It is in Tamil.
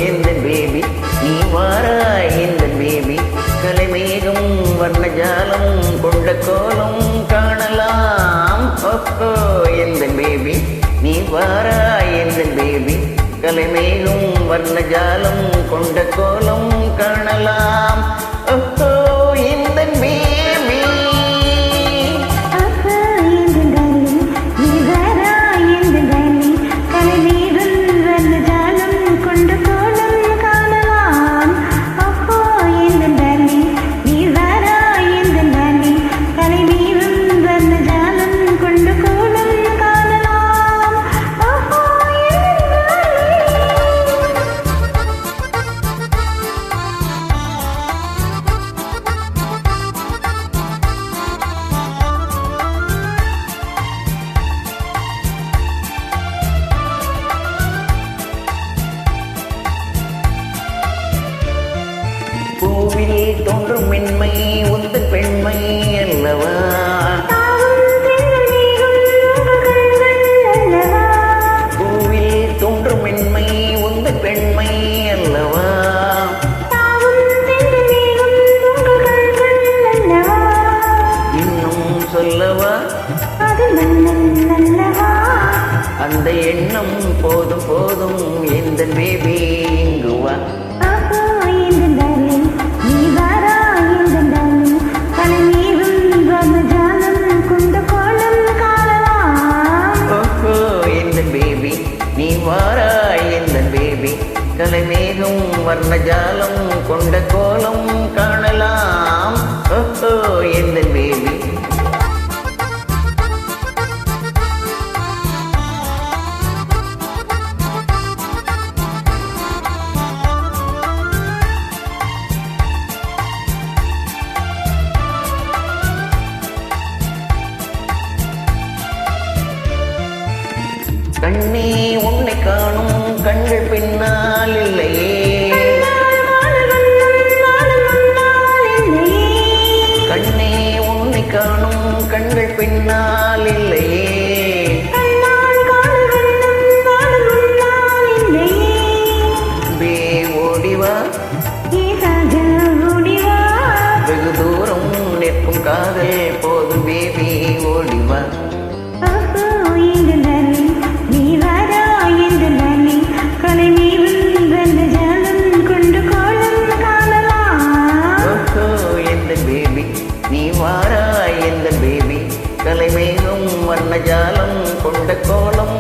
இந்த பேபி நீ வாராய் இந்த பேபி கலைமேகம் வர்ணஜாலம் கொண்ட கோலம் காணலாம். இந்த பேபி நீ வாராய் இந்த பேபி கலைமேகம் வர்ணஜாலம் கொண்ட கோலம் காணலாம். இந்த பேபி பூவில் தோன்றும் மென்மை உந்த பெண்மை அல்லவா? பூவில் தோன்றும் மென்மை உந்த பெண்மை அல்லவா? இன்னும் சொல்லவா அந்த எண்ணம் போதும் போதும் எந்த பேபி இங்குவா. நீ வாராய் இந்த பேபி கலைமேகம் வர்ணஜாலம் கொண்ட கோலம் காணலாம். இந்த பேபி கண்ணே உன்னை காணும் கண்கள் பின்னால் இல்லையே. கண்ணே உன்னை காணும் கண்கள் பின்னால் இல்லையே. பே ஓடிவா வெகு தூரம் நிற்கும் காதல் போதும் பேபி ஓடிவா. நீ வாராய் இந்த பேபி கலைமேகம் வர்ணஜாலம் கொண்ட கோலம்